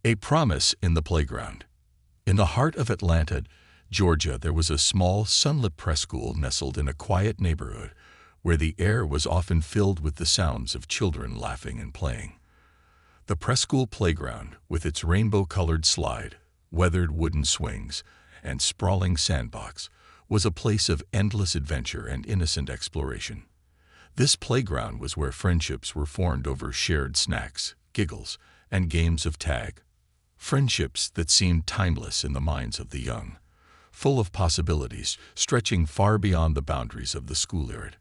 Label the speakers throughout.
Speaker 1: A promise in the playground. In the heart of Atlanta, Georgia, there was a small, sunlit preschool nestled in a quiet neighborhood where the air was often filled with the sounds of children laughing and playing. The preschool playground, with its rainbow-colored slide, weathered wooden swings, and sprawling sandbox, was a place of endless adventure and innocent exploration. This playground was where friendships were formed over shared snacks, giggles, and games of tag. Friendships that seemed timeless in the minds of the young, full of possibilities stretching far beyond the boundaries of the schoolyard.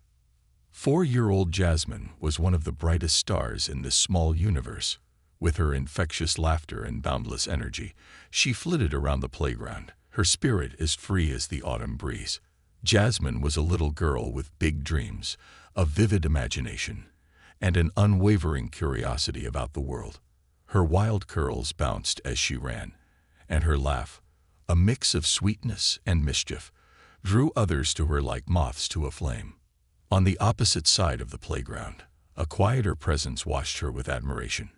Speaker 1: 4-year-old Jasmine was one of the brightest stars in this small universe. With her infectious laughter and boundless energy, she flitted around the playground, her spirit as free as the autumn breeze. Jasmine was a little girl with big dreams, a vivid imagination, and an unwavering curiosity about the world. Her wild curls bounced as she ran, and her laugh, a mix of sweetness and mischief, drew others to her like moths to a flame. On the opposite side of the playground, a quieter presence watched her with admiration.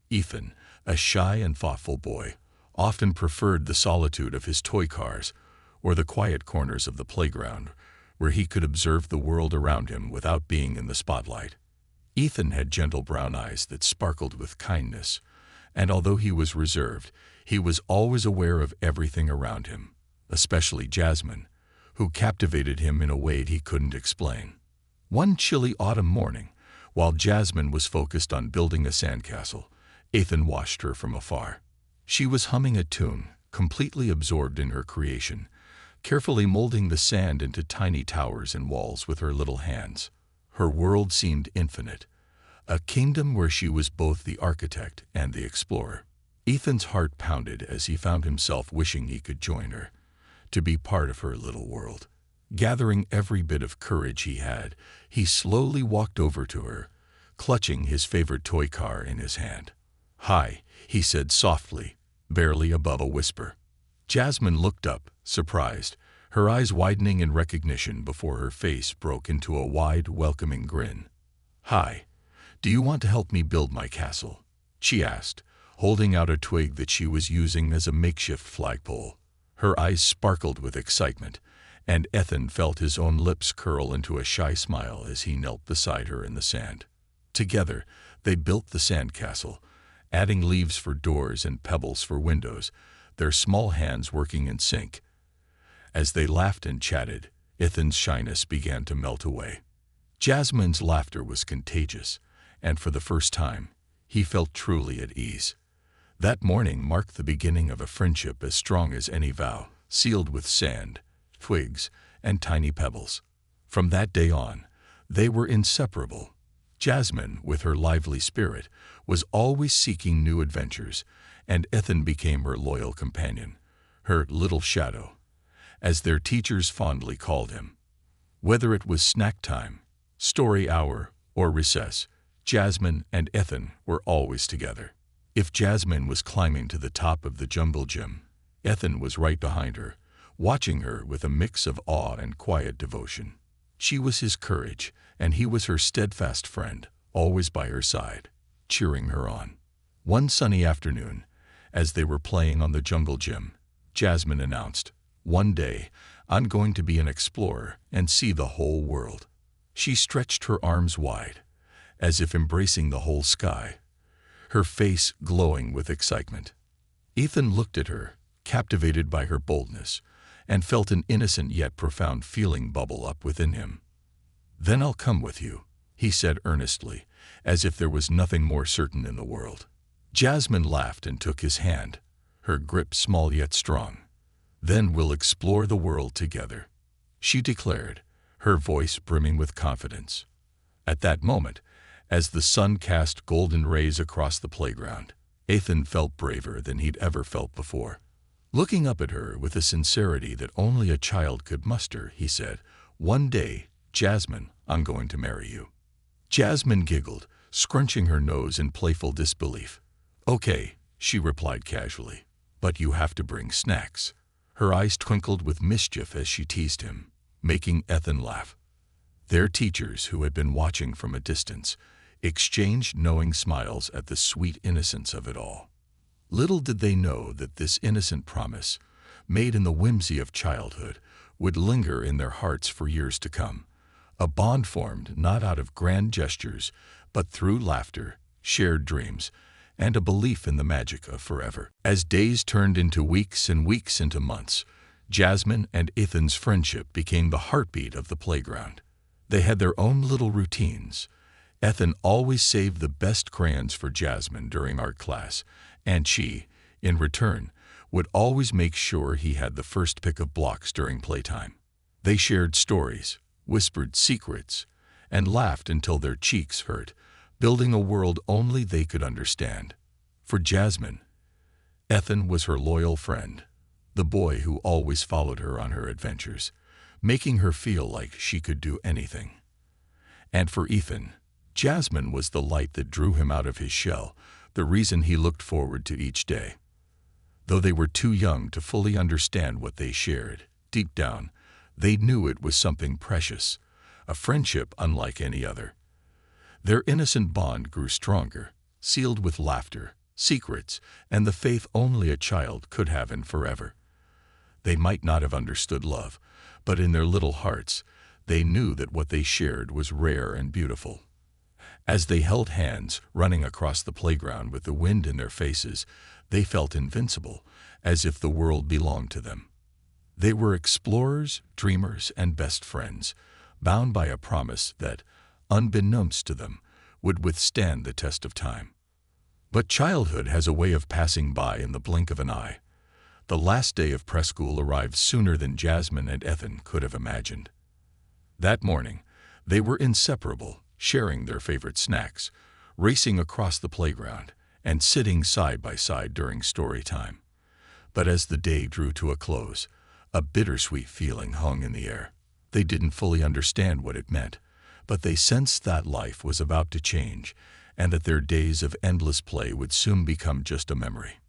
Speaker 1: Ethan, a shy and thoughtful boy, often preferred the solitude of his toy cars or the quiet corners of the playground where he could observe the world around him without being in the spotlight. Ethan had gentle brown eyes that sparkled with kindness, and although he was reserved, he was always aware of everything around him, especially Jasmine, who captivated him in a way he couldn't explain. One chilly autumn morning, while Jasmine was focused on building a sandcastle, Ethan watched her from afar. She was humming a tune, completely absorbed in her creation, carefully molding the sand into tiny towers and walls with her little hands. Her world seemed infinite, a kingdom where she was both the architect and the explorer. Ethan's heart pounded as he found himself wishing he could join her, to be part of her little world. Gathering every bit of courage he had, he slowly walked over to her, clutching his favorite toy car in his hand. "Hi," he said softly, barely above a whisper. Jasmine looked up, surprised, her eyes widening in recognition before her face broke into a wide, welcoming grin. "Hi, do you want to help me build my castle?" she asked, holding out a twig that she was using as a makeshift flagpole. Her eyes sparkled with excitement, and Ethan felt his own lips curl into a shy smile as he knelt beside her in the sand. Together, they built the sandcastle, adding leaves for doors and pebbles for windows, their small hands working in sync. As they laughed and chatted, Ethan's shyness began to melt away. Jasmine's laughter was contagious, and for the first time, he felt truly at ease. That morning marked the beginning of a friendship as strong as any vow, sealed with sand, twigs, and tiny pebbles. From that day on, they were inseparable. Jasmine, with her lively spirit, was always seeking new adventures, and Ethan became her loyal companion, her little shadow, as their teachers fondly called him. Whether it was snack time, story hour, or recess, Jasmine and Ethan were always together. If Jasmine was climbing to the top of the jungle gym, Ethan was right behind her, watching her with a mix of awe and quiet devotion. She was his courage, and he was her steadfast friend, always by her side, cheering her on. One sunny afternoon, as they were playing on the jungle gym, Jasmine announced, "One day, I'm going to be an explorer and see the whole world." She stretched her arms wide, as if embracing the whole sky, her face glowing with excitement. Ethan looked at her, captivated by her boldness, and felt an innocent yet profound feeling bubble up within him. "Then I'll come with you," he said earnestly, as if there was nothing more certain in the world. Jasmine laughed and took his hand, her grip small yet strong. "Then we'll explore the world together," she declared, her voice brimming with confidence. At that moment, as the sun cast golden rays across the playground, Ethan felt braver than he'd ever felt before. Looking up at her with a sincerity that only a child could muster, he said, "One day, Jasmine, I'm going to marry you." Jasmine giggled, scrunching her nose in playful disbelief. "Okay," she replied casually, "but you have to bring snacks." Her eyes twinkled with mischief as she teased him, making Ethan laugh. Their teachers, who had been watching from a distance, exchanged knowing smiles at the sweet innocence of it all. Little did they know that this innocent promise, made in the whimsy of childhood, would linger in their hearts for years to come. A bond formed not out of grand gestures, but through laughter, shared dreams, and a belief in the magic of forever. As days turned into weeks and weeks into months, Jasmine and Ethan's friendship became the heartbeat of the playground. They had their own little routines. Ethan always saved the best crayons for Jasmine during art class, and she, in return, would always make sure he had the first pick of blocks during playtime. They shared stories, whispered secrets, and laughed until their cheeks hurt, building a world only they could understand. For Jasmine, Ethan was her loyal friend, the boy who always followed her on her adventures, making her feel like she could do anything. And for Ethan, Jasmine was the light that drew him out of his shell, the reason he looked forward to each day. Though they were too young to fully understand what they shared, deep down, they knew it was something precious, a friendship unlike any other. Their innocent bond grew stronger, sealed with laughter, secrets, and the faith only a child could have in forever. They might not have understood love, but in their little hearts, they knew that what they shared was rare and beautiful. As they held hands, running across the playground with the wind in their faces, they felt invincible, as if the world belonged to them. They were explorers, dreamers, and best friends, bound by a promise that, unbeknownst to them, would withstand the test of time. But childhood has a way of passing by in the blink of an eye. The last day of preschool arrived sooner than Jasmine and Ethan could have imagined. That morning, they were inseparable, sharing their favorite snacks, racing across the playground, and sitting side by side during story time. But as the day drew to a close, a bittersweet feeling hung in the air. They didn't fully understand what it meant, but they sensed that life was about to change and that their days of endless play would soon become just a memory.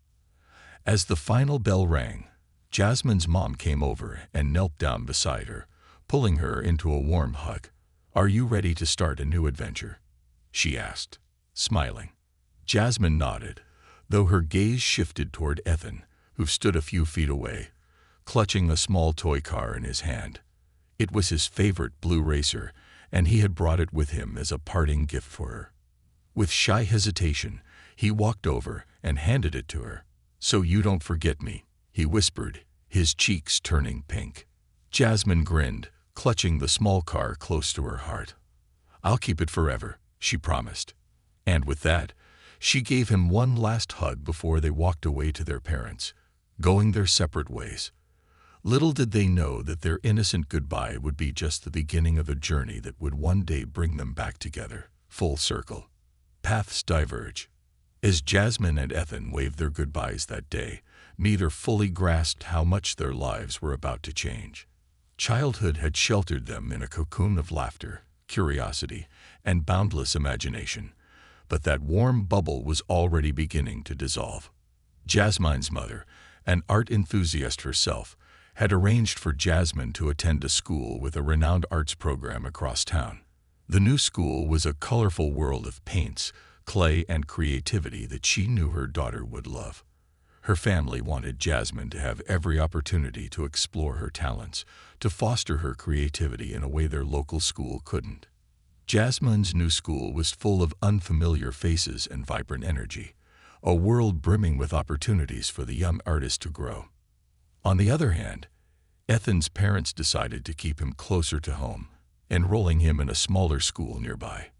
Speaker 1: As the final bell rang, Jasmine's mom came over and knelt down beside her, pulling her into a warm hug. "Are you ready to start a new adventure?" she asked, smiling. Jasmine nodded, though her gaze shifted toward Ethan, who stood a few feet away, clutching a small toy car in his hand. It was his favorite blue racer, and he had brought it with him as a parting gift for her. With shy hesitation, he walked over and handed it to her. "So you don't forget me," he whispered, his cheeks turning pink. Jasmine grinned, clutching the small car close to her heart. "I'll keep it forever," she promised. And with that, she gave him one last hug before they walked away to their parents, going their separate ways. Little did they know that their innocent goodbye would be just the beginning of a journey that would one day bring them back together, full circle. Paths diverge. As Jasmine and Ethan waved their goodbyes that day, neither fully grasped how much their lives were about to change. Childhood had sheltered them in a cocoon of laughter, curiosity, and boundless imagination, but that warm bubble was already beginning to dissolve. Jasmine's mother, an art enthusiast herself, had arranged for Jasmine to attend a school with a renowned arts program across town. The new school was a colorful world of paints, clay, and creativity that she knew her daughter would love. Her family wanted Jasmine to have every opportunity to explore her talents, to foster her creativity in a way their local school couldn't. Jasmine's new school was full of unfamiliar faces and vibrant energy, a world brimming with opportunities for the young artist to grow. On the other hand, Ethan's parents decided to keep him closer to home, enrolling him in a smaller school nearby.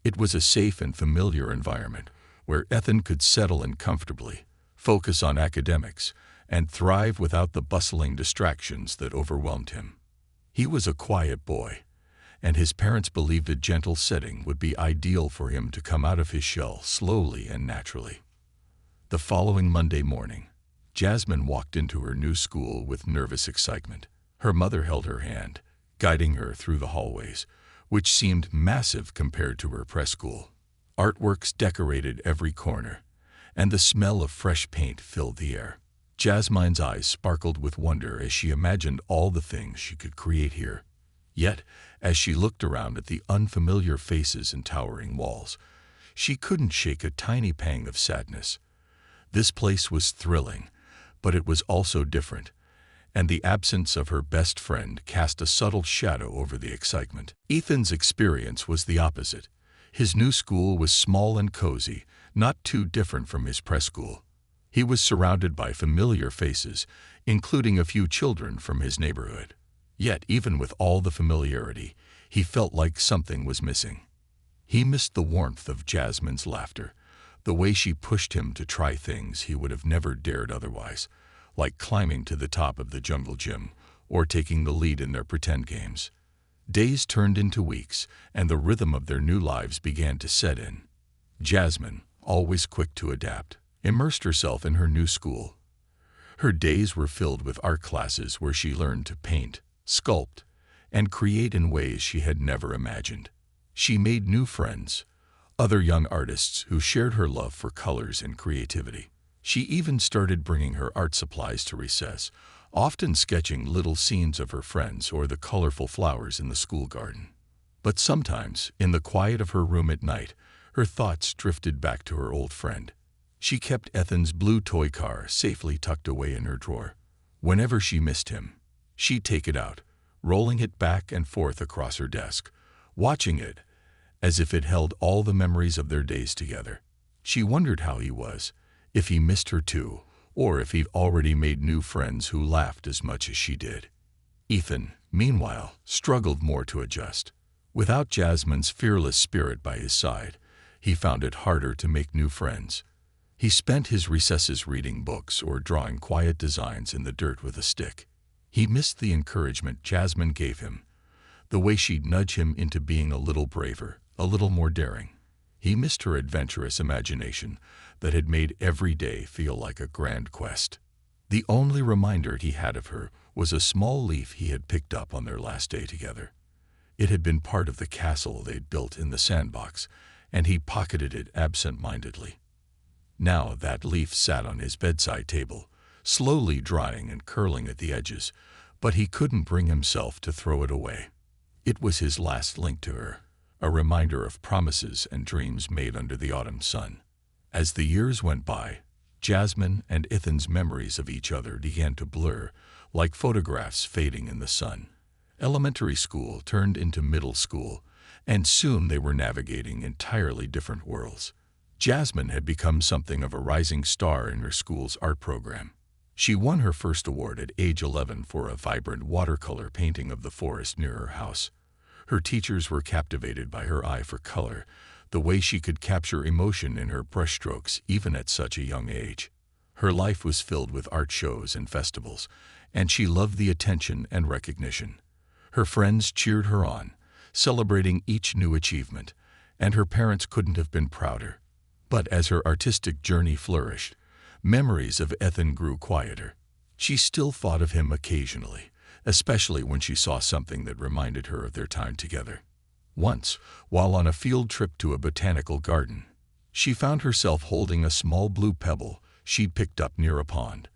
Speaker 1: It was a safe and familiar environment where Ethan could settle in comfortably, focus on academics, and thrive without the bustling distractions that overwhelmed him. He was a quiet boy, and his parents believed a gentle setting would be ideal for him to come out of his shell slowly and naturally. The following Monday morning, Jasmine walked into her new school with nervous excitement. Her mother held her hand, guiding her through the hallways, which seemed massive compared to her preschool. Artworks decorated every corner, and the smell of fresh paint filled the air. Jasmine's eyes sparkled with wonder as she imagined all the things she could create here. Yet, as she looked around at the unfamiliar faces and towering walls, she couldn't shake a tiny pang of sadness. This place was thrilling, but it was also different, and the absence of her best friend cast a subtle shadow over the excitement. Ethan's experience was the opposite. His new school was small and cozy, not too different from his preschool. He was surrounded by familiar faces, including a few children from his neighborhood. Yet, even with all the familiarity, he felt like something was missing. He missed the warmth of Jasmine's laughter, the way she pushed him to try things he would have never dared otherwise, like climbing to the top of the jungle gym or taking the lead in their pretend games. Days turned into weeks, and the rhythm of their new lives began to set in. Jasmine, always quick to adapt, immersed herself in her new school. Her days were filled with art classes where she learned to paint, sculpt, and create in ways she had never imagined. She made new friends, other young artists who shared her love for colors and creativity. She even started bringing her art supplies to recess, often sketching little scenes of her friends or the colorful flowers in the school garden. But sometimes, in the quiet of her room at night, her thoughts drifted back to her old friend. She kept Ethan's blue toy car safely tucked away in her drawer. Whenever she missed him, she'd take it out, rolling it back and forth across her desk, watching it as if it held all the memories of their days together. She wondered how he was, if he missed her too, or if he'd already made new friends who laughed as much as she did. Ethan, meanwhile, struggled more to adjust. Without Jasmine's fearless spirit by his side, he found it harder to make new friends. He spent his recesses reading books or drawing quiet designs in the dirt with a stick. He missed the encouragement Jasmine gave him, the way she'd nudge him into being a little braver, a little more daring. He missed her adventurous imagination that had made every day feel like a grand quest. The only reminder he had of her was a small leaf he had picked up on their last day together. It had been part of the castle they'd built in the sandbox, and he pocketed it absent-mindedly. Now that leaf sat on his bedside table, slowly drying and curling at the edges, but he couldn't bring himself to throw it away. It was his last link to her, a reminder of promises and dreams made under the autumn sun. As the years went by, Jasmine and Ethan's memories of each other began to blur, like photographs fading in the sun. Elementary school turned into middle school, and soon they were navigating entirely different worlds. Jasmine had become something of a rising star in her school's art program. She won her first award at age 11 for a vibrant watercolor painting of the forest near her house. Her teachers were captivated by her eye for color, the way she could capture emotion in her brushstrokes even at such a young age. Her life was filled with art shows and festivals, and she loved the attention and recognition. Her friends cheered her on, celebrating each new achievement, and her parents couldn't have been prouder. But as her artistic journey flourished, memories of Ethan grew quieter. She still thought of him occasionally, especially when she saw something that reminded her of their time together. Once, while on a field trip to a botanical garden, she found herself holding a small blue pebble she'd picked up near a pond.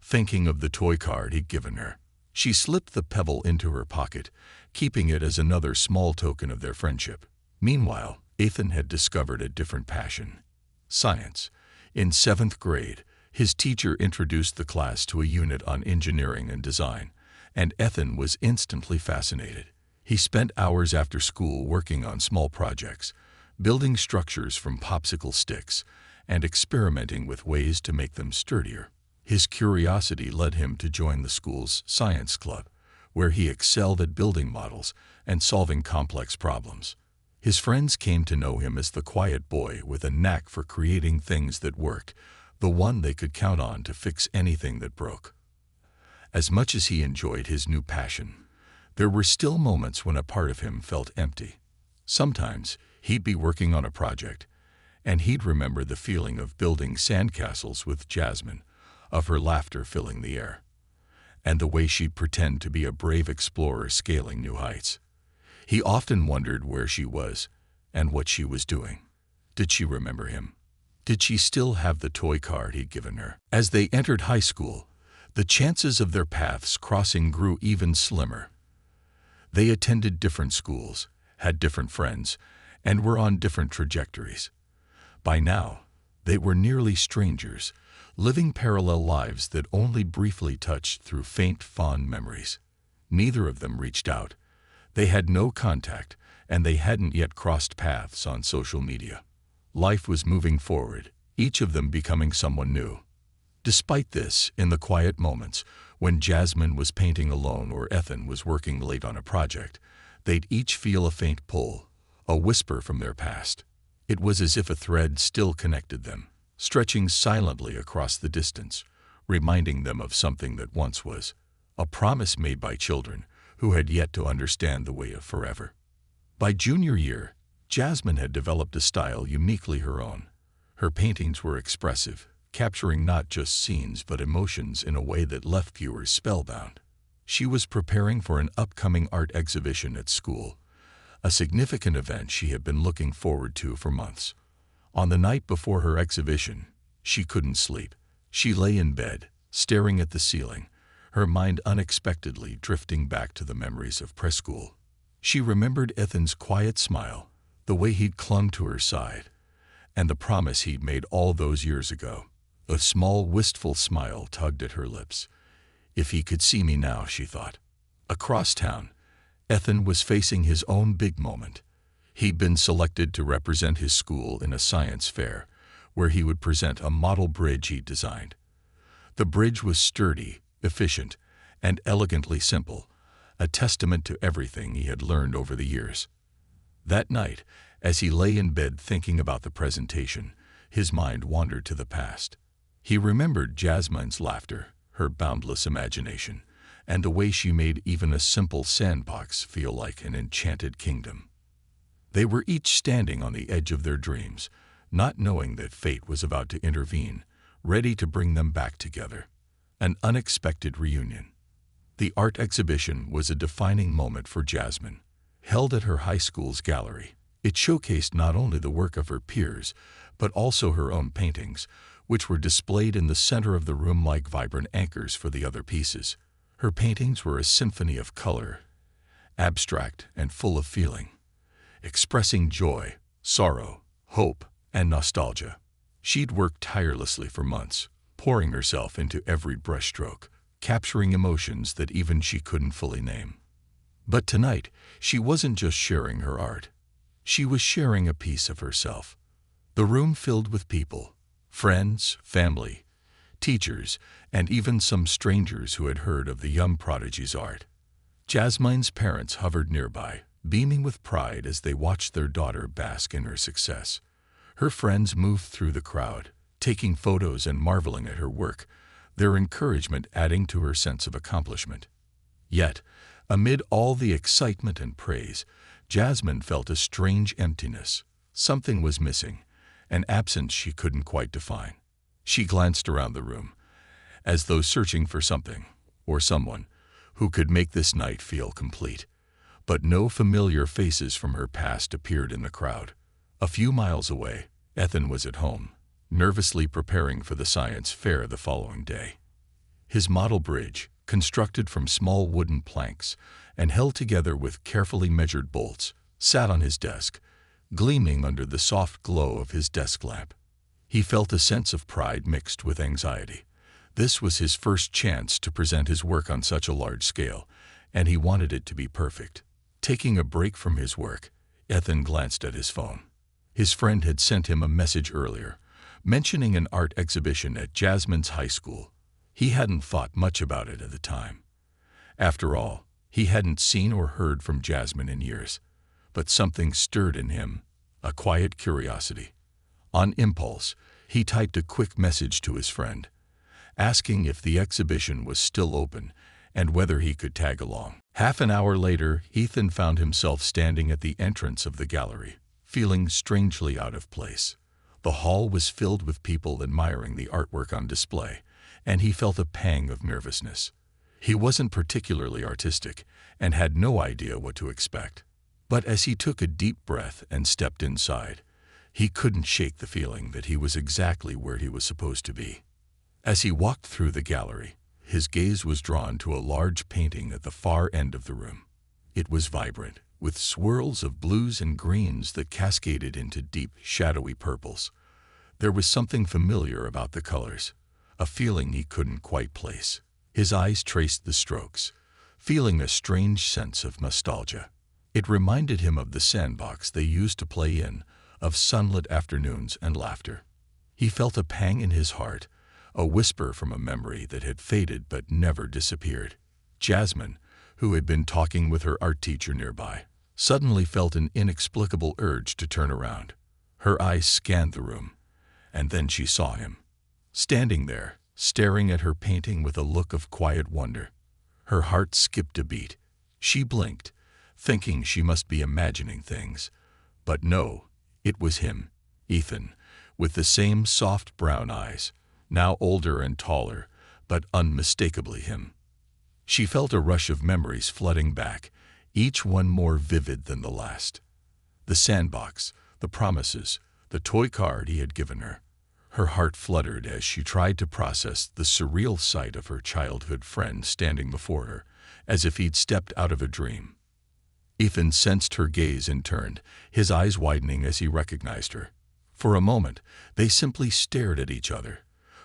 Speaker 1: Thinking of the toy card he'd given her, she slipped the pebble into her pocket, keeping it as another small token of their friendship. Meanwhile, Ethan had discovered a different passion: science. In 7th grade, his teacher introduced the class to a unit on engineering and design, and Ethan was instantly fascinated. He spent hours after school working on small projects, building structures from popsicle sticks, and experimenting with ways to make them sturdier. His curiosity led him to join the school's science club, where he excelled at building models and solving complex problems. His friends came to know him as the quiet boy with a knack for creating things that worked, the one they could count on to fix anything that broke. As much as he enjoyed his new passion, there were still moments when a part of him felt empty. Sometimes he'd be working on a project, and he'd remember the feeling of building sandcastles with Jasmine, of her laughter filling the air, and the way she'd pretend to be a brave explorer scaling new heights. He often wondered where she was and what she was doing. Did she remember him? Did she still have the toy card he'd given her? As they entered high school, the chances of their paths crossing grew even slimmer. They attended different schools, had different friends, and were on different trajectories. By now, they were nearly strangers, living parallel lives that only briefly touched through faint, fond memories. Neither of them reached out. They had no contact, and they hadn't yet crossed paths on social media. Life was moving forward, each of them becoming someone new. Despite this, in the quiet moments, when Jasmine was painting alone or Ethan was working late on a project, they'd each feel a faint pull, a whisper from their past. It was as if a thread still connected them, stretching silently across the distance, reminding them of something that once was, a promise made by children who had yet to understand the way of forever. By junior year, Jasmine had developed a style uniquely her own. Her paintings were expressive, capturing not just scenes but emotions in a way that left viewers spellbound. She was preparing for an upcoming art exhibition at school, a significant event she had been looking forward to for months. On the night before her exhibition, she couldn't sleep. She lay in bed, staring at the ceiling, her mind unexpectedly drifting back to the memories of preschool. She remembered Ethan's quiet smile, the way he'd clung to her side, and the promise he'd made all those years ago. A small, wistful smile tugged at her lips. If he could see me now, she thought. Across town, Ethan was facing his own big moment. He'd been selected to represent his school in a science fair, where he would present a model bridge he'd designed. The bridge was sturdy, efficient, and elegantly simple, a testament to everything he had learned over the years. That night, as he lay in bed thinking about the presentation, his mind wandered to the past. He remembered Jasmine's laughter, her boundless imagination, and the way she made even a simple sandbox feel like an enchanted kingdom. They were each standing on the edge of their dreams, not knowing that fate was about to intervene, ready to bring them back together. An unexpected reunion. The art exhibition was a defining moment for Jasmine. Held at her high school's gallery, it showcased not only the work of her peers, but also her own paintings, which were displayed in the center of the room like vibrant anchors for the other pieces. Her paintings were a symphony of color, abstract and full of feeling, expressing joy, sorrow, hope, and nostalgia. She'd worked tirelessly for months, pouring herself into every brushstroke, capturing emotions that even she couldn't fully name. But tonight, she wasn't just sharing her art. She was sharing a piece of herself. The room filled with people, friends, family, teachers, and even some strangers who had heard of the young prodigy's art. Jasmine's parents hovered nearby, beaming with pride as they watched their daughter bask in her success. Her friends moved through the crowd, taking photos and marveling at her work, their encouragement adding to her sense of accomplishment. Yet, amid all the excitement and praise, Jasmine felt a strange emptiness. Something was missing, an absence she couldn't quite define. She glanced around the room, as though searching for something, or someone, who could make this night feel complete. But no familiar faces from her past appeared in the crowd. A few miles away, Ethan was at home, nervously preparing for the science fair the following day. His model bridge, constructed from small wooden planks and held together with carefully measured bolts, sat on his desk, gleaming under the soft glow of his desk lamp. He felt a sense of pride mixed with anxiety. This was his first chance to present his work on such a large scale, and he wanted it to be perfect. Taking a break from his work, Ethan glanced at his phone. His friend had sent him a message earlier, mentioning an art exhibition at Jasmine's high school. He hadn't thought much about it at the time. After all, he hadn't seen or heard from Jasmine in years, but something stirred in him, a quiet curiosity. On impulse, he typed a quick message to his friend, asking if the exhibition was still open and whether he could tag along. Half an hour later, Ethan found himself standing at the entrance of the gallery, feeling strangely out of place. The hall was filled with people admiring the artwork on display, and he felt a pang of nervousness. He wasn't particularly artistic and had no idea what to expect. But as he took a deep breath and stepped inside, he couldn't shake the feeling that he was exactly where he was supposed to be. As he walked through the gallery, his gaze was drawn to a large painting at the far end of the room. It was vibrant, with swirls of blues and greens that cascaded into deep, shadowy purples. There was something familiar about the colors, a feeling he couldn't quite place. His eyes traced the strokes, feeling a strange sense of nostalgia. It reminded him of the sandbox they used to play in, of sunlit afternoons and laughter. He felt a pang in his heart, a whisper from a memory that had faded but never disappeared. Jasmine, who had been talking with her art teacher nearby, suddenly felt an inexplicable urge to turn around. Her eyes scanned the room, and then she saw him, standing there, staring at her painting with a look of quiet wonder. Her heart skipped a beat. She blinked, thinking she must be imagining things. But no, it was him, Ethan, with the same soft brown eyes, now older and taller, but unmistakably him. She felt a rush of memories flooding back, each one more vivid than the last. The sandbox, the promises, the toy card he had given her. Her heart fluttered as she tried to process the surreal sight of her childhood friend standing before her, as if he'd stepped out of a dream. Ethan sensed her gaze and turned, his eyes widening as he recognized her. For a moment, they simply stared at each other,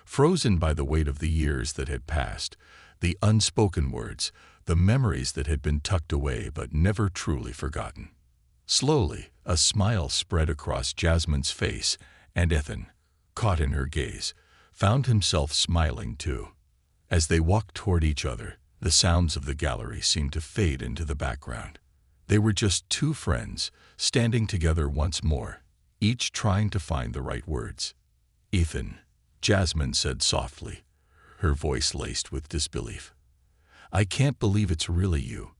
Speaker 1: frozen by the weight of the years that had passed, the unspoken words, the memories that had been tucked away but never truly forgotten. Slowly, a smile spread across Jasmine's face, and Ethan, caught in her gaze, found himself smiling too. As they walked toward each other, the sounds of the gallery seemed to fade into the background. They were just two friends, standing together once more, each trying to find the right words. "Ethan," Jasmine said softly, her voice laced with disbelief. "I can't believe it's really you."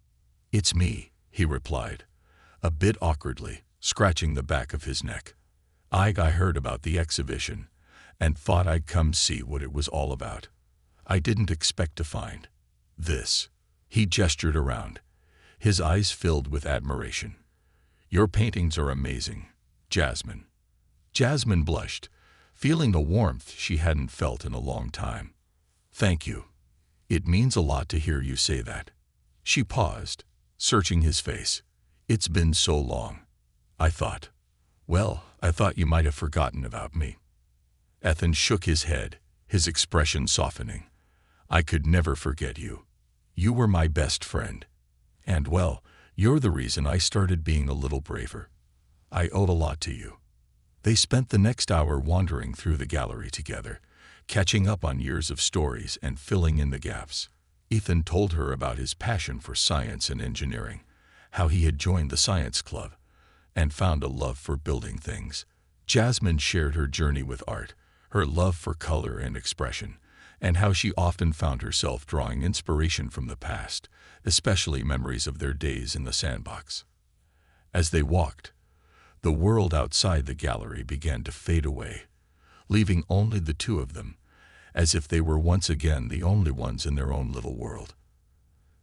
Speaker 1: "It's me," he replied, a bit awkwardly, scratching the back of his neck. I heard about the exhibition and thought I'd come see what it was all about. I didn't expect to find this." He gestured around, his eyes filled with admiration. "Your paintings are amazing, Jasmine." Jasmine blushed, feeling the warmth she hadn't felt in a long time. "Thank you. It means a lot to hear you say that." She paused, searching his face. "It's been so long. I thought you might have forgotten about me." Ethan shook his head, his expression softening. "I could never forget you. You were my best friend. And you're the reason I started being a little braver. I owed a lot to you." They spent the next hour wandering through the gallery together, catching up on years of stories and filling in the gaps. Ethan told her about his passion for science and engineering, how he had joined the science club and found a love for building things. Jasmine shared her journey with art, her love for color and expression, and how she often found herself drawing inspiration from the past, especially memories of their days in the sandbox. As they walked, the world outside the gallery began to fade away, leaving only the two of them, as if they were once again the only ones in their own little world.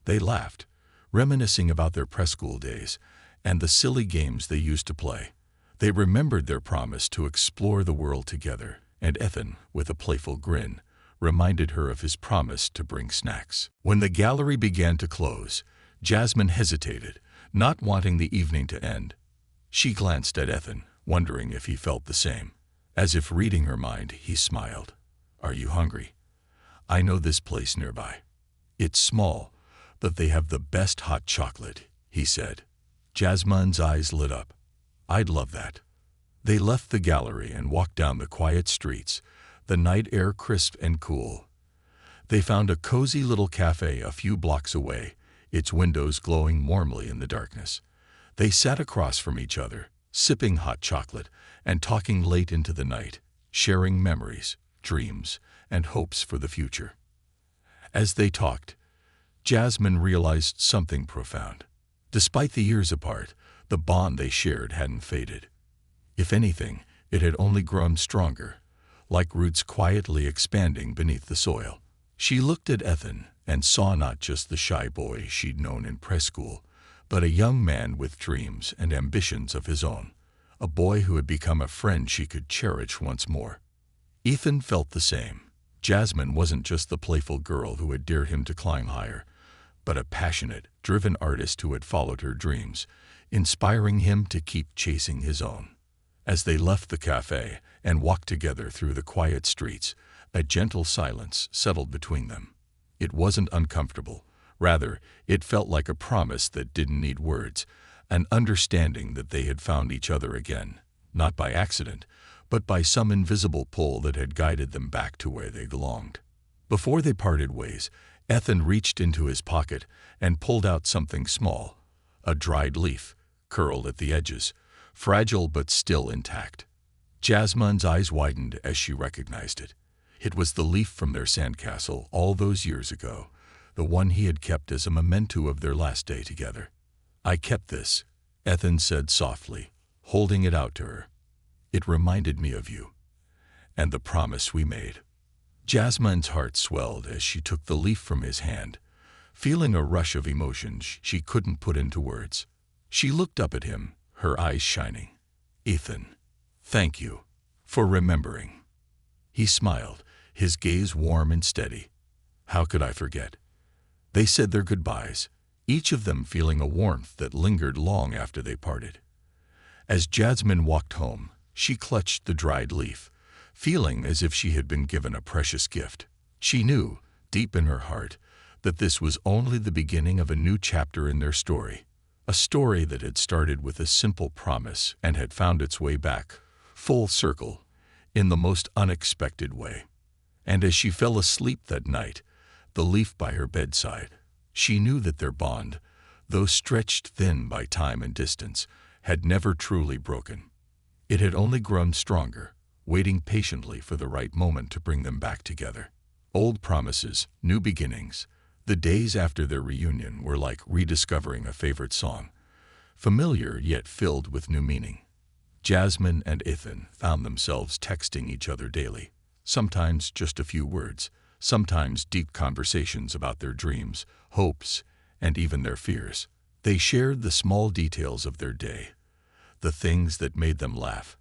Speaker 1: They laughed, reminiscing about their preschool days and the silly games they used to play. They remembered their promise to explore the world together, and Ethan, with a playful grin, reminded her of his promise to bring snacks. When the gallery began to close, Jasmine hesitated, not wanting the evening to end. She glanced at Ethan, wondering if he felt the same. As if reading her mind, he smiled. "Are you hungry? I know this place nearby. It's small, but they have the best hot chocolate," he said. Jasmine's eyes lit up. "I'd love that." They left the gallery and walked down the quiet streets, the night air crisp and cool. They found a cozy little cafe a few blocks away, its windows glowing warmly in the darkness. They sat across from each other, sipping hot chocolate and talking late into the night, sharing memories, dreams, and hopes for the future. As they talked, Jasmine realized something profound. Despite the years apart, the bond they shared hadn't faded. If anything, it had only grown stronger, like roots quietly expanding beneath the soil. She looked at Ethan and saw not just the shy boy she'd known in preschool, but a young man with dreams and ambitions of his own, a boy who had become a friend she could cherish once more. Ethan felt the same. Jasmine wasn't just the playful girl who had dared him to climb higher, but a passionate, driven artist who had followed her dreams, inspiring him to keep chasing his own. As they left the cafe and walked together through the quiet streets, A gentle silence settled between them. It wasn't uncomfortable. Rather, it felt like a promise that didn't need words, an understanding that they had found each other again, not by accident, but by some invisible pull that had guided them back to where they belonged. Before they parted ways, Ethan reached into his pocket and pulled out something small, a dried leaf, curled at the edges, fragile but still intact. Jasmine's eyes widened as she recognized it. It was the leaf from their sandcastle all those years ago, the one he had kept as a memento of their last day together. "I kept this," Ethan said softly, holding it out to her. "It reminded me of you, and the promise we made." Jasmine's heart swelled as she took the leaf from his hand, feeling a rush of emotions she couldn't put into words. She looked up at him, her eyes shining. "Ethan, thank you for remembering." He smiled, his gaze warm and steady. "How could I forget?" They said their goodbyes, each of them feeling a warmth that lingered long after they parted. As Jasmine walked home, she clutched the dried leaf, feeling as if she had been given a precious gift. She knew, deep in her heart, that this was only the beginning of a new chapter in their story, a story that had started with a simple promise and had found its way back, full circle, in the most unexpected way. And as she fell asleep that night, the leaf by her bedside, she knew that their bond, though stretched thin by time and distance, had never truly broken. It had only grown stronger, waiting patiently for the right moment to bring them back together. Old promises, new beginnings. The days after their reunion were like rediscovering a favorite song, familiar yet filled with new meaning. Jasmine and Ethan found themselves texting each other daily, sometimes just a few words, sometimes deep conversations about their dreams, hopes, and even their fears. They shared the small details of their day, the things that made them laugh,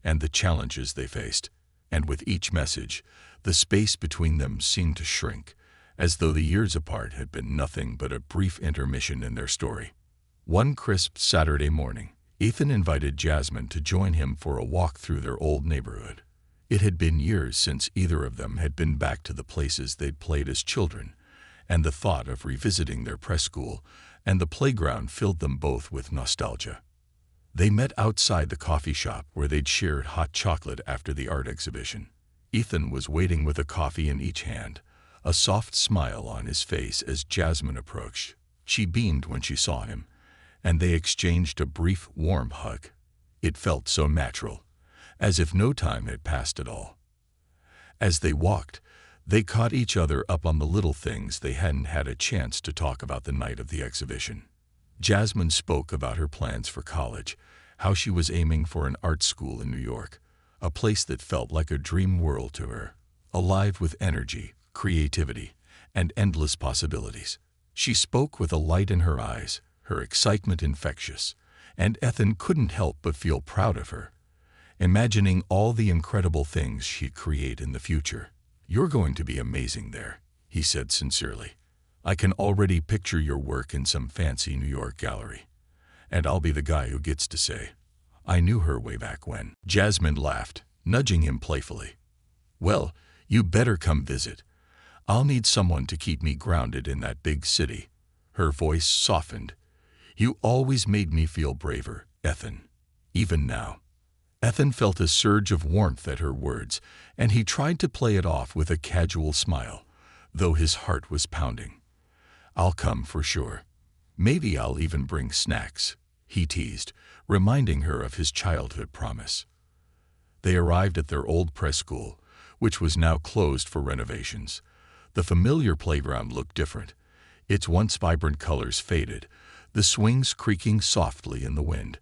Speaker 1: and the challenges they faced. And with each message, the space between them seemed to shrink, as though the years apart had been nothing but a brief intermission in their story. One crisp Saturday morning, Ethan invited Jasmine to join him for a walk through their old neighborhood. It had been years since either of them had been back to the places they'd played as children, and the thought of revisiting their preschool and the playground filled them both with nostalgia. They met outside the coffee shop where they'd shared hot chocolate after the art exhibition. Ethan was waiting with a coffee in each hand, a soft smile on his face as Jasmine approached. She beamed when she saw him, and they exchanged a brief, warm hug. It felt so natural, as if no time had passed at all. As they walked, they caught each other up on the little things they hadn't had a chance to talk about the night of the exhibition. Jasmine spoke about her plans for college, how she was aiming for an art school in New York, a place that felt like a dream world to her, alive with energy, creativity, and endless possibilities. She spoke with a light in her eyes, her excitement infectious, and Ethan couldn't help but feel proud of her, imagining all the incredible things she'd create in the future. "You're going to be amazing there," he said sincerely. "I can already picture your work in some fancy New York gallery. And I'll be the guy who gets to say, 'I knew her way back when.'" Jasmine laughed, nudging him playfully. "Well, you better come visit. I'll need someone to keep me grounded in that big city." Her voice softened. "You always made me feel braver, Ethan. Even now." Ethan felt a surge of warmth at her words, and he tried to play it off with a casual smile, though his heart was pounding. "I'll come for sure. Maybe I'll even bring snacks," he teased, reminding her of his childhood promise. They arrived at their old preschool, which was now closed for renovations. The familiar playground looked different, its once vibrant colors faded, the swings creaking softly in the wind.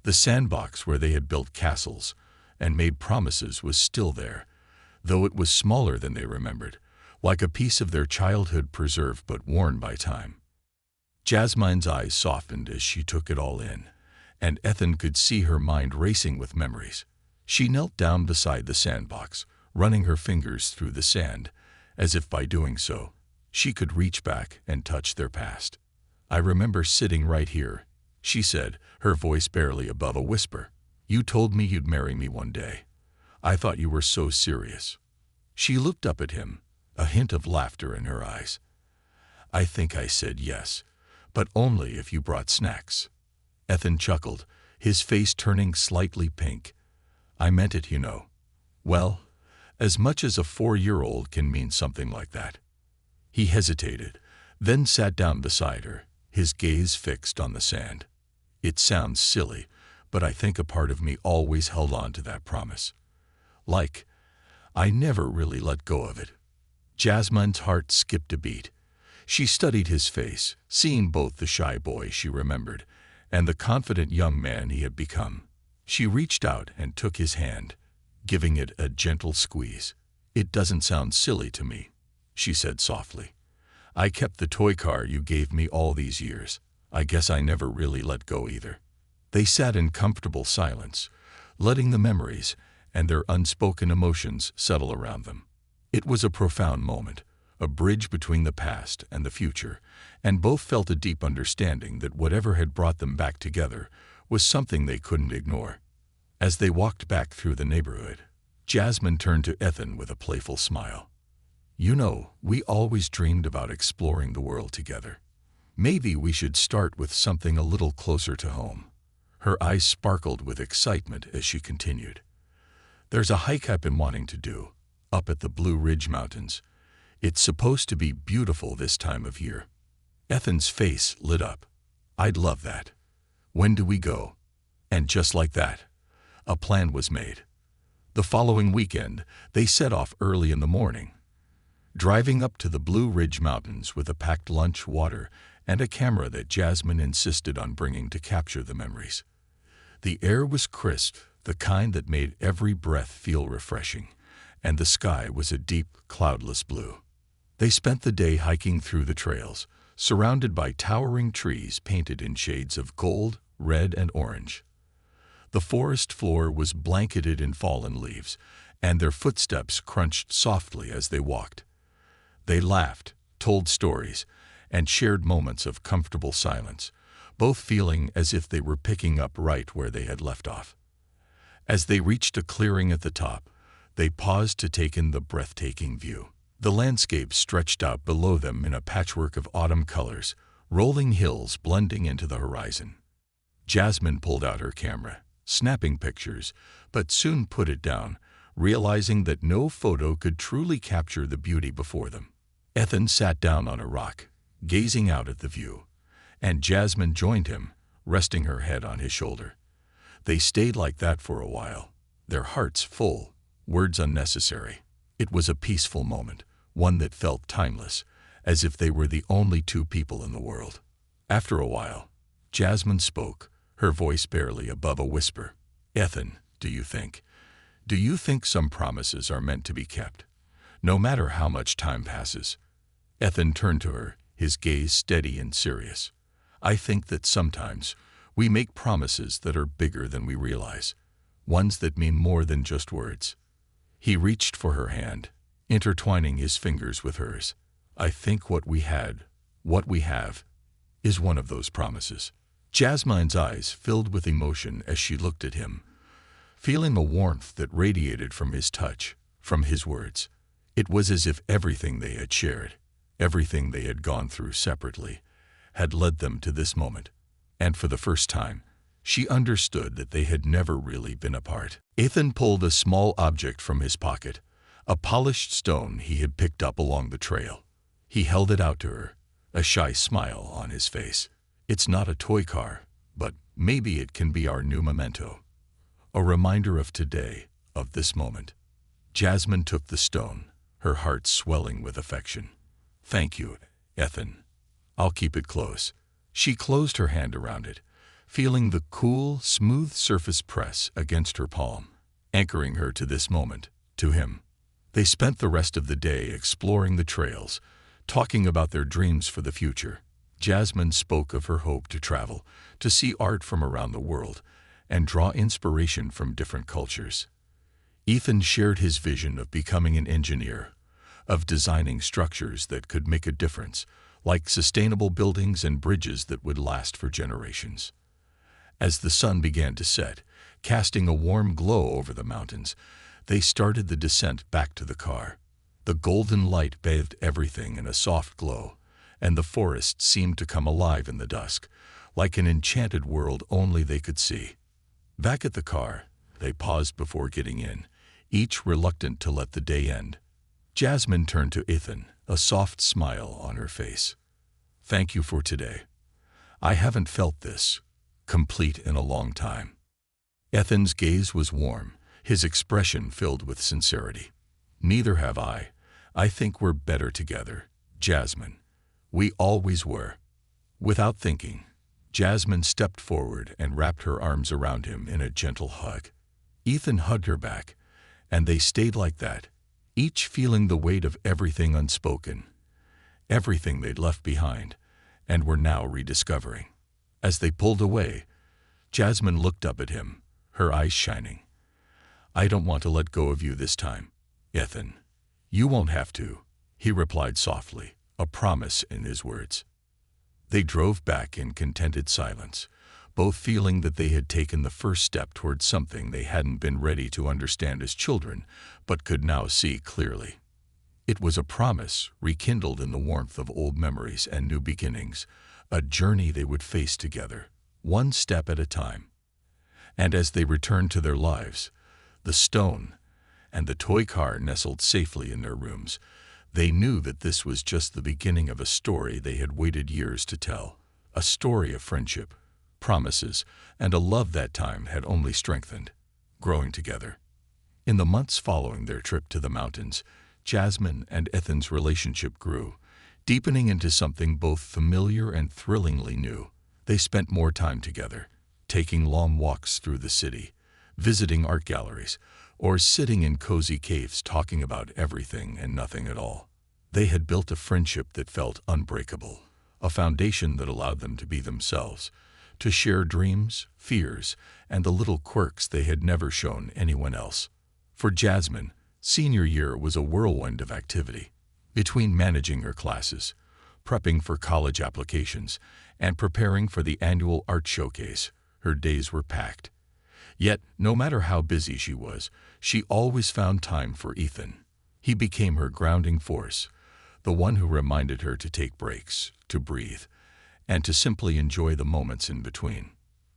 Speaker 1: The sandbox where they had built castles and made promises was still there, though it was smaller than they remembered, like a piece of their childhood preserved but worn by time. Jasmine's eyes softened as she took it all in, and Ethan could see her mind racing with memories. She knelt down beside the sandbox, running her fingers through the sand, as if by doing so, she could reach back and touch their past. "I remember sitting right here," she said, her voice barely above a whisper. "You told me you'd marry me one day. I thought you were so serious." She looked up at him, a hint of laughter in her eyes. "I think I said yes, but only if you brought snacks." Ethan chuckled, his face turning slightly pink. "I meant it, you know." "Well, as much as a 4-year-old can mean something like that." He hesitated, then sat down beside her, his gaze fixed on the sand. "It sounds silly, but I think a part of me always held on to that promise. Like, I never really let go of it." Jasmine's heart skipped a beat. She studied his face, seeing both the shy boy she remembered and the confident young man he had become. She reached out and took his hand, giving it a gentle squeeze. "It doesn't sound silly to me," she said softly. "I kept the toy car you gave me all these years. I guess I never really let go either." They sat in comfortable silence, letting the memories and their unspoken emotions settle around them. It was a profound moment, a bridge between the past and the future, and both felt a deep understanding that whatever had brought them back together was something they couldn't ignore. As they walked back through the neighborhood, Jasmine turned to Ethan with a playful smile. "You know, we always dreamed about exploring the world together. Maybe we should start with something a little closer to home." Her eyes sparkled with excitement as she continued. "There's a hike I've been wanting to do, up at the Blue Ridge Mountains. It's supposed to be beautiful this time of year." Ethan's face lit up. "I'd love that. When do we go?" And just like that, a plan was made. The following weekend, they set off early in the morning, driving up to the Blue Ridge Mountains with a packed lunch, water, and a camera that Jasmine insisted on bringing to capture the memories. The air was crisp, the kind that made every breath feel refreshing, and the sky was a deep, cloudless blue. They spent the day hiking through the trails, surrounded by towering trees painted in shades of gold, red, and orange. The forest floor was blanketed in fallen leaves, and their footsteps crunched softly as they walked. They laughed, told stories, and shared moments of comfortable silence, both feeling as if they were picking up right where they had left off. As they reached a clearing at the top, they paused to take in the breathtaking view. The landscape stretched out below them in a patchwork of autumn colors, rolling hills blending into the horizon. Jasmine pulled out her camera, snapping pictures, but soon put it down, realizing that no photo could truly capture the beauty before them. Ethan sat down on a rock, gazing out at the view, and Jasmine joined him, resting her head on his shoulder. They stayed like that for a while, their hearts full, words unnecessary. It was a peaceful moment, one that felt timeless, as if they were the only two people in the world. After a while, Jasmine spoke, her voice barely above a whisper. "Ethan, do you think some promises are meant to be kept, no matter how much time passes?" Ethan turned to her, his gaze steady and serious. "I think that sometimes we make promises that are bigger than we realize, ones that mean more than just words." He reached for her hand, intertwining his fingers with hers. "I think what we have, is one of those promises." Jasmine's eyes filled with emotion as she looked at him, feeling a warmth that radiated from his touch, from his words. It was as if everything they had shared, everything they had gone through separately, had led them to this moment. And for the first time, she understood that they had never really been apart. Ethan pulled a small object from his pocket, a polished stone he had picked up along the trail. He held it out to her, a shy smile on his face. "It's not a toy car, but maybe it can be our new memento. A reminder of today, of this moment." Jasmine took the stone, her heart swelling with affection. "Thank you, Ethan. I'll keep it close." She closed her hand around it, feeling the cool, smooth surface press against her palm, anchoring her to this moment, to him. They spent the rest of the day exploring the trails, talking about their dreams for the future. Jasmine spoke of her hope to travel, to see art from around the world, and draw inspiration from different cultures. Ethan shared his vision of becoming an engineer, of designing structures that could make a difference, like sustainable buildings and bridges that would last for generations. As the sun began to set, casting a warm glow over the mountains, they started the descent back to the car. The golden light bathed everything in a soft glow, and the forest seemed to come alive in the dusk, like an enchanted world only they could see. Back at the car, they paused before getting in, each reluctant to let the day end. Jasmine turned to Ethan, a soft smile on her face. "Thank you for today. I haven't felt this complete in a long time." Ethan's gaze was warm, his expression filled with sincerity. "Neither have I. I think we're better together, Jasmine. We always were." Without thinking, Jasmine stepped forward and wrapped her arms around him in a gentle hug. Ethan hugged her back, and they stayed like that, each feeling the weight of everything unspoken, everything they'd left behind, and were now rediscovering. As they pulled away, Jasmine looked up at him, her eyes shining. "I don't want to let go of you this time, Ethan." "You won't have to," he replied softly, a promise in his words. They drove back in contented silence, both feeling that they had taken the first step toward something they hadn't been ready to understand as children, but could now see clearly. It was a promise rekindled in the warmth of old memories and new beginnings, a journey they would face together, one step at a time. And as they returned to their lives, the stone and the toy car nestled safely in their rooms, they knew that this was just the beginning of a story they had waited years to tell, a story of friendship, promises, and a love that time had only strengthened, growing together. In the months following their trip to the mountains, Jasmine and Ethan's relationship grew, deepening into something both familiar and thrillingly new. They spent more time together, taking long walks through the city, visiting art galleries, or sitting in cozy caves talking about everything and nothing at all. They had built a friendship that felt unbreakable, a foundation that allowed them to be themselves, to share dreams, fears, and the little quirks they had never shown anyone else. For Jasmine, senior year was a whirlwind of activity. Between managing her classes, prepping for college applications, and preparing for the annual art showcase, her days were packed. Yet, no matter how busy she was, she always found time for Ethan. He became her grounding force, the one who reminded her to take breaks, to breathe, and to simply enjoy the moments in between.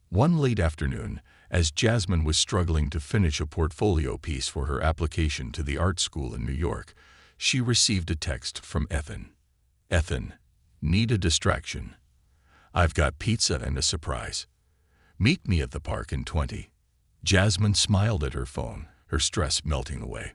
Speaker 1: One late afternoon, as Jasmine was struggling to finish a portfolio piece for her application to the art school in New York, she received a text from Ethan. "Ethan, need a distraction. I've got pizza and a surprise. Meet me at the park in 20. Jasmine smiled at her phone, her stress melting away.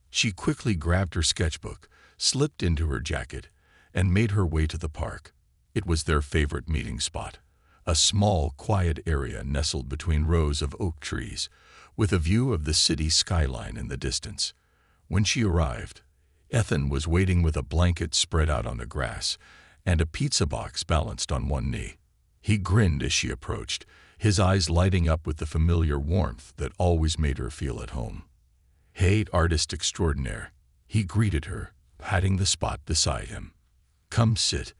Speaker 1: She quickly grabbed her sketchbook, slipped into her jacket, and made her way to the park. It was their favorite meeting spot, a small, quiet area nestled between rows of oak trees, with a view of the city skyline in the distance. When she arrived, Ethan was waiting with a blanket spread out on the grass and a pizza box balanced on one knee. He grinned as she approached, his eyes lighting up with the familiar warmth that always made her feel at home. "Hey, artist extraordinaire," he greeted her, patting the spot beside him. "Come sit.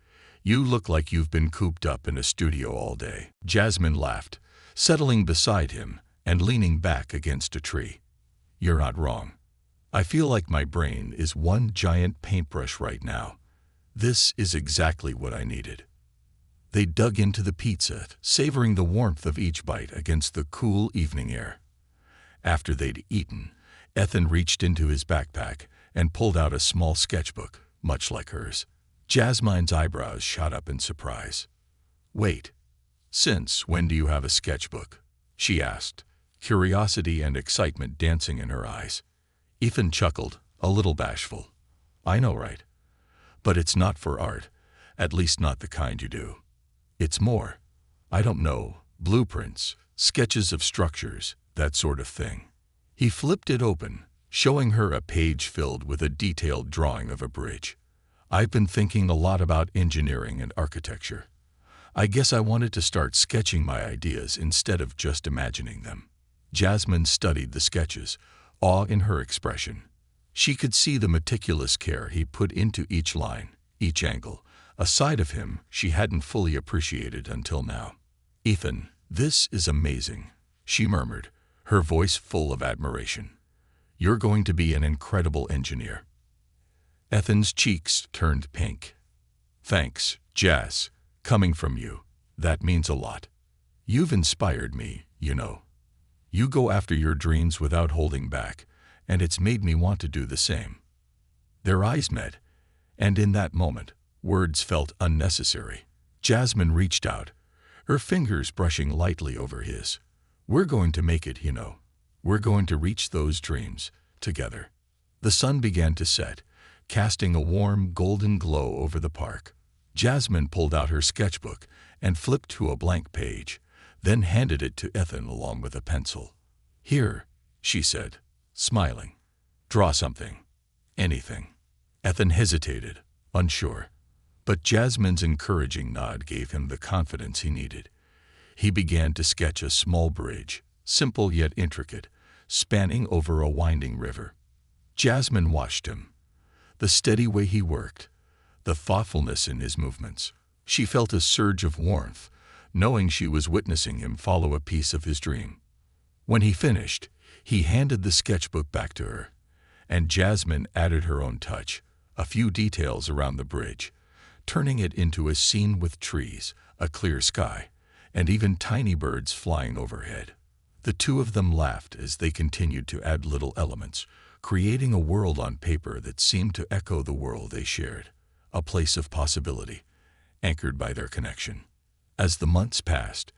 Speaker 1: You look like you've been cooped up in a studio all day." Jasmine laughed, settling beside him and leaning back against a tree. "You're not wrong. I feel like my brain is one giant paintbrush right now. This is exactly what I needed." They dug into the pizza, savoring the warmth of each bite against the cool evening air. After they'd eaten, Ethan reached into his backpack and pulled out a small sketchbook, much like hers. Jasmine's eyebrows shot up in surprise. "Wait, since when do you have a sketchbook?" she asked, curiosity and excitement dancing in her eyes. Ethan chuckled, a little bashful. "I know, right? But it's not for art, at least not the kind you do. It's more, I don't know, blueprints, sketches of structures, that sort of thing." He flipped it open, showing her a page filled with a detailed drawing of a bridge. "I've been thinking a lot about engineering and architecture. I guess I wanted to start sketching my ideas instead of just imagining them." Jasmine studied the sketches, awe in her expression. She could see the meticulous care he put into each line, each angle, a side of him she hadn't fully appreciated until now. "Ethan, this is amazing," she murmured, her voice full of admiration. "You're going to be an incredible engineer." Ethan's cheeks turned pink. Thanks, Jazz. Coming from you, that means a lot. You've inspired me, you know. You go after your dreams without holding back, and it's made me want to do the same. Their eyes met, and in that moment, words felt unnecessary. Jasmine reached out, her fingers brushing lightly over his. We're going to make it, you know. We're going to reach those dreams, together. The sun began to set, casting a warm, golden glow over the park. Jasmine pulled out her sketchbook and flipped to a blank page, then handed it to Ethan along with a pencil. Here, she said, smiling. Draw something. Anything. Ethan hesitated, unsure. But Jasmine's encouraging nod gave him the confidence he needed. He began to sketch a small bridge, simple yet intricate, spanning over a winding river. Jasmine watched him. The steady way he worked, the thoughtfulness in his movements. She felt a surge of warmth, knowing she was witnessing him follow a piece of his dream. When he finished, he handed the sketchbook back to her, and Jasmine added her own touch, a few details around the bridge, turning it into a scene with trees, a clear sky, and even tiny birds flying overhead. The two of them laughed as they continued to add little elements, creating a world on paper that seemed to echo the world they shared, a place of possibility, anchored by their connection. As the months passed,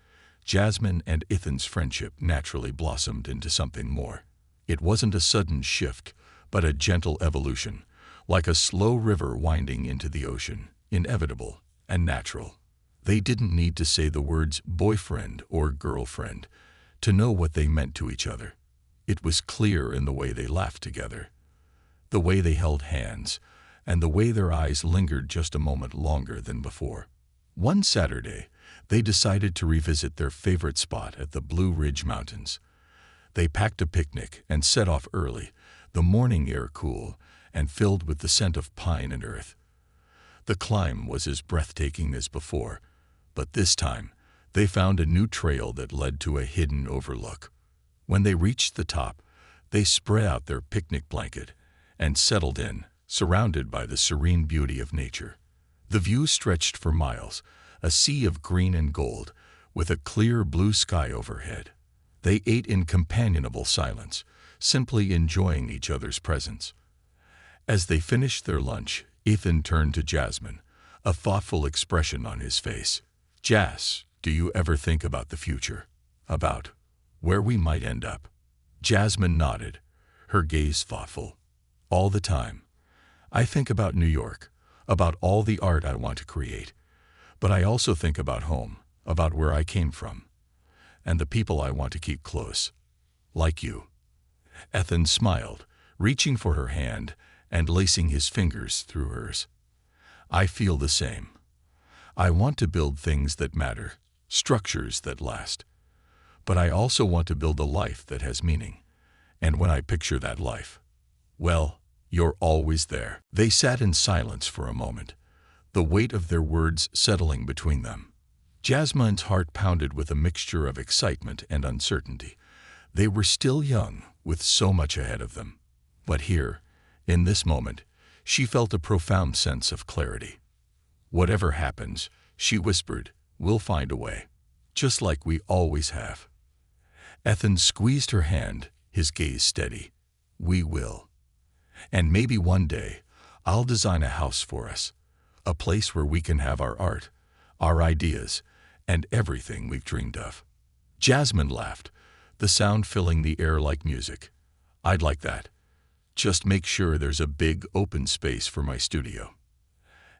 Speaker 1: Jasmine and Ethan's friendship naturally blossomed into something more. It wasn't a sudden shift, but a gentle evolution, like a slow river winding into the ocean, inevitable and natural. They didn't need to say the words boyfriend or girlfriend to know what they meant to each other. It was clear in the way they laughed together, the way they held hands, and the way their eyes lingered just a moment longer than before. One Saturday, they decided to revisit their favorite spot at the Blue Ridge Mountains. They packed a picnic and set off early, the morning air cool and filled with the scent of pine and earth. The climb was as breathtaking as before, but this time they found a new trail that led to a hidden overlook. When they reached the top, they spread out their picnic blanket and settled in, surrounded by the serene beauty of nature. The view stretched for miles, a sea of green and gold, with a clear blue sky overhead. They ate in companionable silence, simply enjoying each other's presence. As they finished their lunch, Ethan turned to Jasmine, a thoughtful expression on his face. Jas, do you ever think about the future? About where we might end up? Jasmine nodded, her gaze thoughtful. All the time. I think about New York, about all the art I want to create. But I also think about home, about where I came from, and the people I want to keep close. Like you. Ethan smiled, reaching for her hand and lacing his fingers through hers. I feel the same. I want to build things that matter, structures that last. But I also want to build a life that has meaning. And when I picture that life, well, you're always there. They sat in silence for a moment, the weight of their words settling between them. Jasmine's heart pounded with a mixture of excitement and uncertainty. They were still young, with so much ahead of them. But here, in this moment, she felt a profound sense of clarity. Whatever happens, she whispered, we'll find a way, just like we always have. Ethan squeezed her hand, his gaze steady. We will. And maybe one day, I'll design a house for us, a place where we can have our art, our ideas, and everything we've dreamed of. Jasmine laughed, the sound filling the air like music. I'd like that. Just make sure there's a big open space for my studio.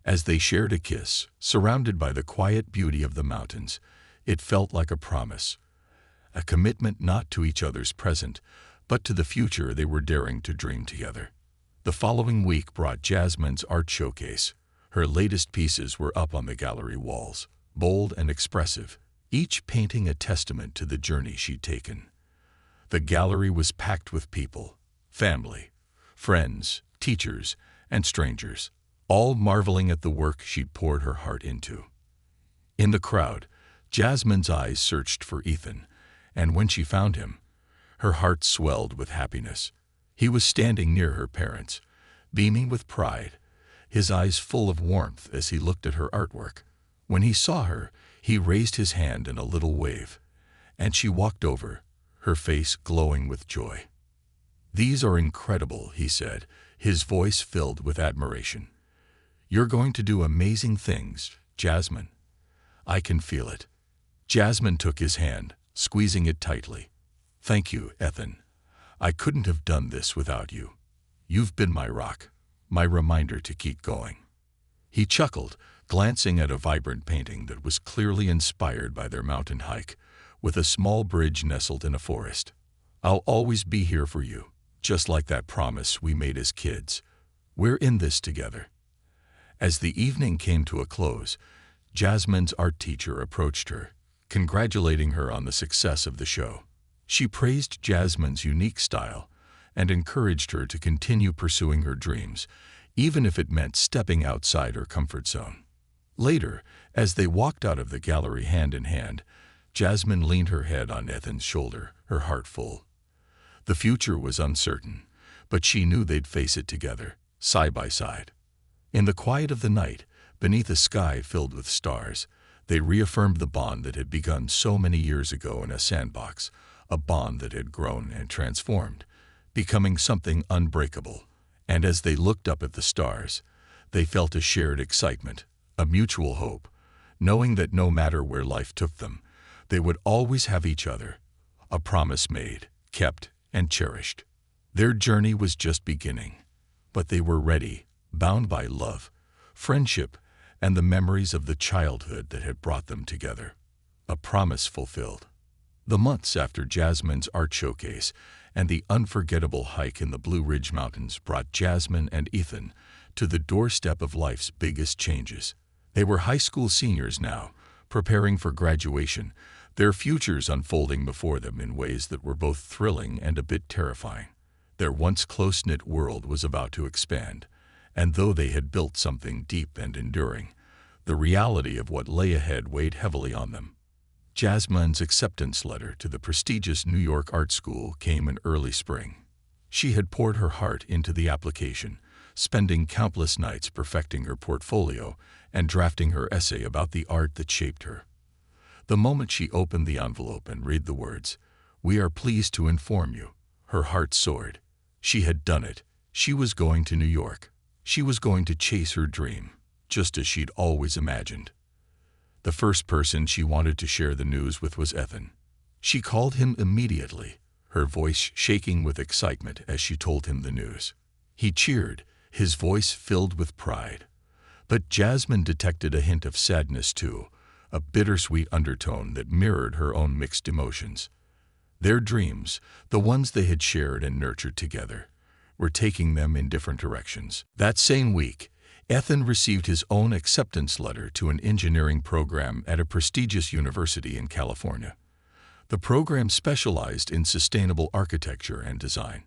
Speaker 1: As they shared a kiss, surrounded by the quiet beauty of the mountains, it felt like a promise, a commitment not to each other's present, but to the future they were daring to dream together. The following week brought Jasmine's art showcase. Her latest pieces were up on the gallery walls, bold and expressive, each painting a testament to the journey she'd taken. The gallery was packed with people, family, friends, teachers, and strangers, all marveling at the work she'd poured her heart into. In the crowd, Jasmine's eyes searched for Ethan, and when she found him, her heart swelled with happiness. He was standing near her parents, beaming with pride, his eyes full of warmth as he looked at her artwork. When he saw her, he raised his hand in a little wave, and she walked over, her face glowing with joy. "These are incredible," he said, his voice filled with admiration. "You're going to do amazing things, Jasmine. I can feel it." Jasmine took his hand, squeezing it tightly. "Thank you, Ethan. I couldn't have done this without you. You've been my rock, my reminder to keep going." He chuckled, glancing at a vibrant painting that was clearly inspired by their mountain hike, with a small bridge nestled in a forest. "I'll always be here for you, just like that promise we made as kids. We're in this together." As the evening came to a close, Jasmine's art teacher approached her, congratulating her on the success of the show. She praised Jasmine's unique style and encouraged her to continue pursuing her dreams, even if it meant stepping outside her comfort zone. Later, as they walked out of the gallery hand in hand, Jasmine leaned her head on Ethan's shoulder, her heart full. The future was uncertain, but she knew they'd face it together, side by side. In the quiet of the night, beneath a sky filled with stars, they reaffirmed the bond that had begun so many years ago in a sandbox, a bond that had grown and transformed, becoming something unbreakable. And as they looked up at the stars, they felt a shared excitement, a mutual hope, knowing that no matter where life took them, they would always have each other, a promise made, kept, and cherished. Their journey was just beginning, but they were ready, bound by love, friendship, and the memories of the childhood that had brought them together. A promise fulfilled. The months after Jasmine's art showcase and the unforgettable hike in the Blue Ridge Mountains brought Jasmine and Ethan to the doorstep of life's biggest changes. They were high school seniors now, preparing for graduation, their futures unfolding before them in ways that were both thrilling and a bit terrifying. Their once close-knit world was about to expand, and though they had built something deep and enduring, the reality of what lay ahead weighed heavily on them. Jasmine's acceptance letter to the prestigious New York Art School came in early spring. She had poured her heart into the application, spending countless nights perfecting her portfolio and drafting her essay about the art that shaped her. The moment she opened the envelope and read the words, "We are pleased to inform you," her heart soared. She had done it. She was going to New York. She was going to chase her dream, just as she'd always imagined. The first person she wanted to share the news with was Ethan. She called him immediately, her voice shaking with excitement as she told him the news. He cheered, his voice filled with pride. But Jasmine detected a hint of sadness too, a bittersweet undertone that mirrored her own mixed emotions. Their dreams, the ones they had shared and nurtured together, were taking them in different directions. That same week, Ethan received his own acceptance letter to an engineering program at a prestigious university in California. The program specialized in sustainable architecture and design,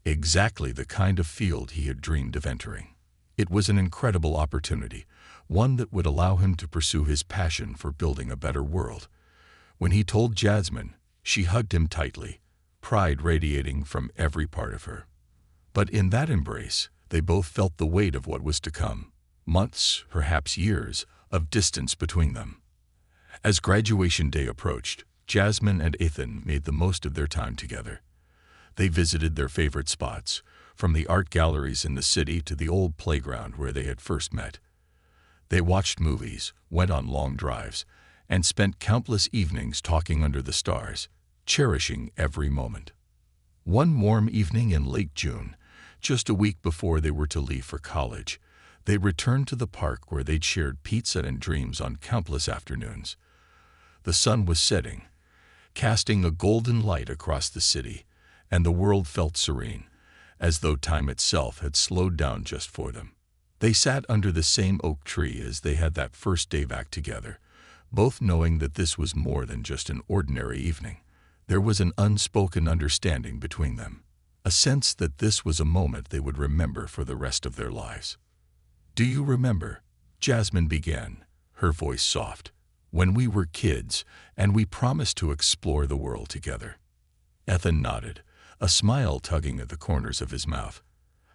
Speaker 1: exactly the kind of field he had dreamed of entering. It was an incredible opportunity, one that would allow him to pursue his passion for building a better world. When he told Jasmine, she hugged him tightly, pride radiating from every part of her. But in that embrace, they both felt the weight of what was to come. Months, perhaps years, of distance between them. As graduation day approached, Jasmine and Ethan made the most of their time together. They visited their favorite spots, from the art galleries in the city to the old playground where they had first met. They watched movies, went on long drives, and spent countless evenings talking under the stars, cherishing every moment. One warm evening in late June, just a week before they were to leave for college, they returned to the park where they'd shared pizza and dreams on countless afternoons. The sun was setting, casting a golden light across the city, and the world felt serene, as though time itself had slowed down just for them. They sat under the same oak tree as they had that first day back together, both knowing that this was more than just an ordinary evening. There was an unspoken understanding between them, a sense that this was a moment they would remember for the rest of their lives. "Do you remember," Jasmine began, her voice soft, "when we were kids and we promised to explore the world together?" Ethan nodded, a smile tugging at the corners of his mouth.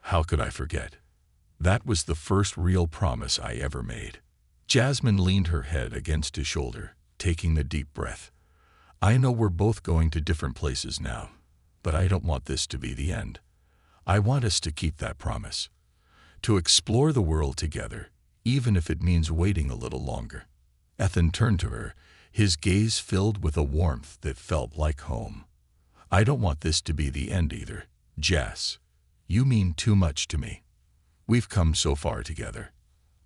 Speaker 1: "How could I forget? That was the first real promise I ever made. Jasmine leaned her head against his shoulder, taking a deep breath. I know we're both going to different places now, but I don't want this to be the end. I want us to keep that promise. To explore the world together, even if it means waiting a little longer. Ethan turned to her, his gaze filled with a warmth that felt like home. I don't want this to be the end either, Jess. You mean too much to me. We've come so far together.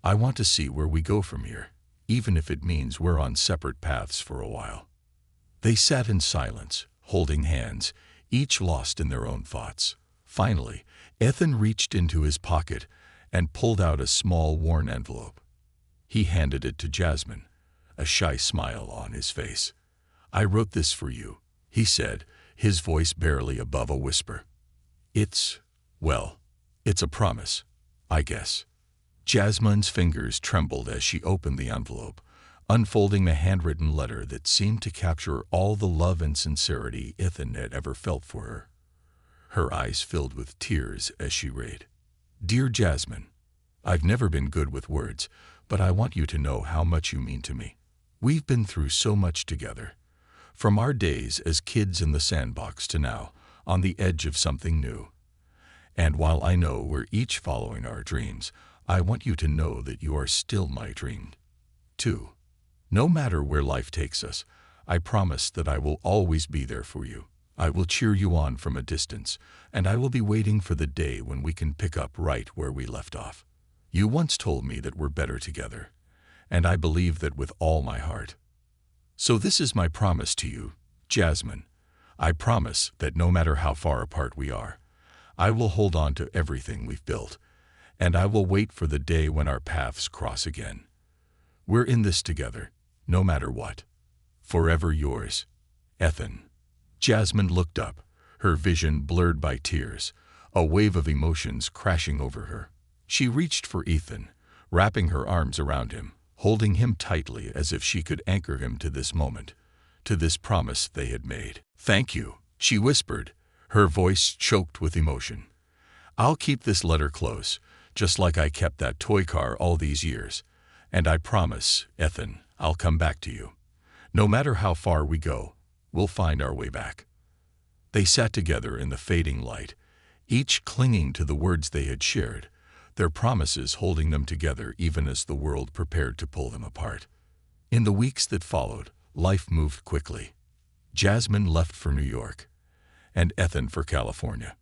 Speaker 1: I want to see where we go from here, even if it means we're on separate paths for a while. They sat in silence, holding hands, each lost in their own thoughts. Finally, Ethan reached into his pocket and pulled out a small worn envelope. He handed it to Jasmine, a shy smile on his face. I wrote this for you, he said, his voice barely above a whisper. It's a promise, I guess. Jasmine's fingers trembled as she opened the envelope, unfolding the handwritten letter that seemed to capture all the love and sincerity Ethan had ever felt for her. Her eyes filled with tears as she read. Dear Jasmine, I've never been good with words, but I want you to know how much you mean to me. We've been through so much together, from our days as kids in the sandbox to now, on the edge of something new. And while I know we're each following our dreams, I want you to know that you are still my dream, too. No matter where life takes us, I promise that I will always be there for you. I will cheer you on from a distance, and I will be waiting for the day when we can pick up right where we left off. You once told me that we're better together, and I believe that with all my heart. So this is my promise to you, Jasmine. I promise that no matter how far apart we are, I will hold on to everything we've built, and I will wait for the day when our paths cross again. We're in this together, no matter what. Forever yours, Ethan. Jasmine looked up, her vision blurred by tears, a wave of emotions crashing over her. She reached for Ethan, wrapping her arms around him, holding him tightly as if she could anchor him to this moment, to this promise they had made. Thank you, she whispered, her voice choked with emotion. I'll keep this letter close, just like I kept that toy car all these years. And I promise, Ethan, I'll come back to you. No matter how far we go, we'll find our way back. They sat together in the fading light, each clinging to the words they had shared, their promises holding them together even as the world prepared to pull them apart. In the weeks that followed, life moved quickly. Jasmine left for New York, and Ethan for California.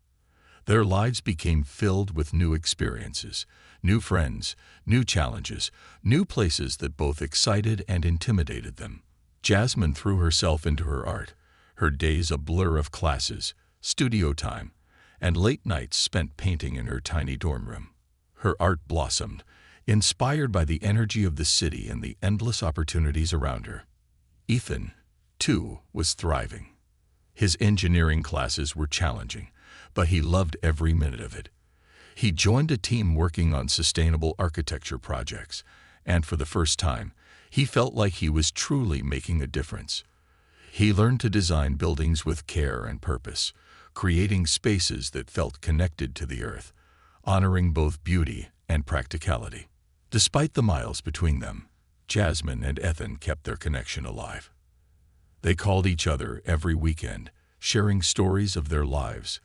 Speaker 1: Their lives became filled with new experiences, new friends, new challenges, new places that both excited and intimidated them. Jasmine threw herself into her art, her days a blur of classes, studio time, and late nights spent painting in her tiny dorm room. Her art blossomed, inspired by the energy of the city and the endless opportunities around her. Ethan, too, was thriving. His engineering classes were challenging, but he loved every minute of it. He joined a team working on sustainable architecture projects, and for the first time, he felt like he was truly making a difference. He learned to design buildings with care and purpose, creating spaces that felt connected to the earth, honoring both beauty and practicality. Despite the miles between them, Jasmine and Ethan kept their connection alive. They called each other every weekend, sharing stories of their lives,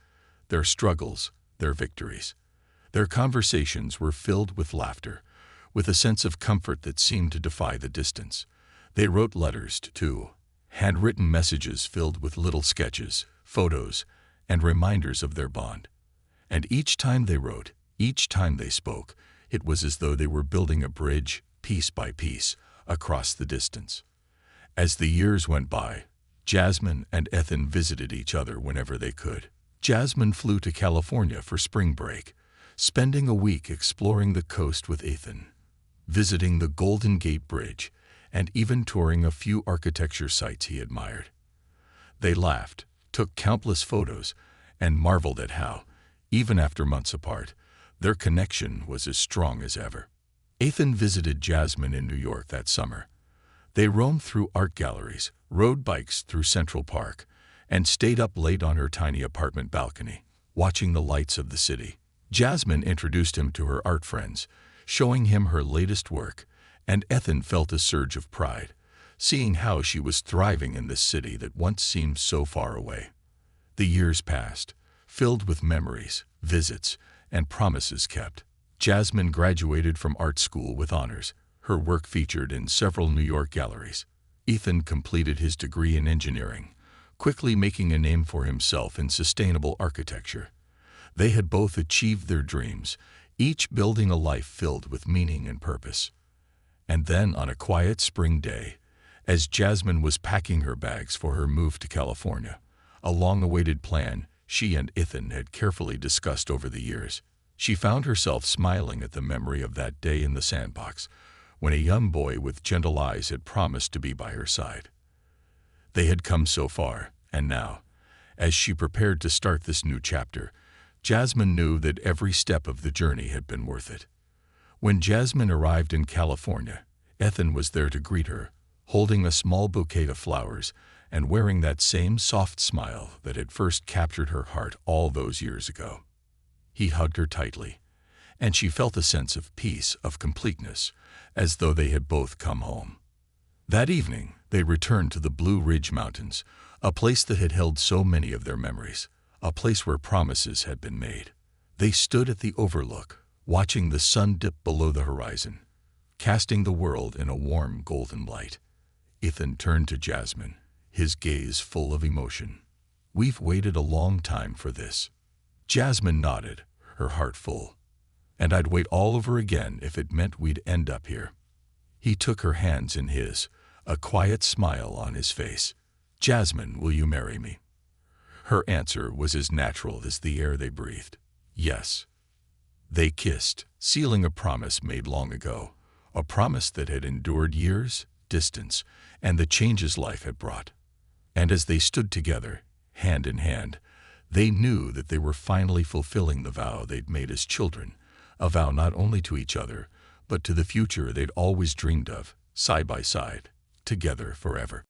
Speaker 1: their struggles, their victories. Their conversations were filled with laughter, with a sense of comfort that seemed to defy the distance. They wrote letters, too, handwritten messages filled with little sketches, photos, and reminders of their bond. And each time they wrote, each time they spoke, it was as though they were building a bridge, piece by piece, across the distance. As the years went by, Jasmine and Ethan visited each other whenever they could. Jasmine flew to California for spring break, spending a week exploring the coast with Ethan, visiting the Golden Gate Bridge, and even touring a few architecture sites he admired. They laughed, took countless photos, and marveled at how, even after months apart, their connection was as strong as ever. Ethan visited Jasmine in New York that summer. They roamed through art galleries, rode bikes through Central Park, and stayed up late on her tiny apartment balcony, watching the lights of the city. Jasmine introduced him to her art friends, showing him her latest work, and Ethan felt a surge of pride, seeing how she was thriving in this city that once seemed so far away. The years passed, filled with memories, visits, and promises kept. Jasmine graduated from art school with honors, her work featured in several New York galleries. Ethan completed his degree in engineering, quickly making a name for himself in sustainable architecture. They had both achieved their dreams, each building a life filled with meaning and purpose. And then, on a quiet spring day, as Jasmine was packing her bags for her move to California, a long-awaited plan she and Ethan had carefully discussed over the years, she found herself smiling at the memory of that day in the sandbox, when a young boy with gentle eyes had promised to be by her side. They had come so far, and now, as she prepared to start this new chapter, Jasmine knew that every step of the journey had been worth it. When Jasmine arrived in California, Ethan was there to greet her, holding a small bouquet of flowers and wearing that same soft smile that had first captured her heart all those years ago. He hugged her tightly, and she felt a sense of peace, of completeness, as though they had both come home. That evening, they returned to the Blue Ridge Mountains, a place that had held so many of their memories, a place where promises had been made. They stood at the overlook, watching the sun dip below the horizon, casting the world in a warm golden light. Ethan turned to Jasmine, his gaze full of emotion. "We've waited a long time for this." Jasmine nodded, her heart full. "And I'd wait all over again if it meant we'd end up here." He took her hands in his, a quiet smile on his face. "Jasmine, will you marry me?" Her answer was as natural as the air they breathed. Yes. They kissed, sealing a promise made long ago, a promise that had endured years, distance, and the changes life had brought. And as they stood together, hand in hand, they knew that they were finally fulfilling the vow they'd made as children, a vow not only to each other, but to the future they'd always dreamed of, side by side, together forever.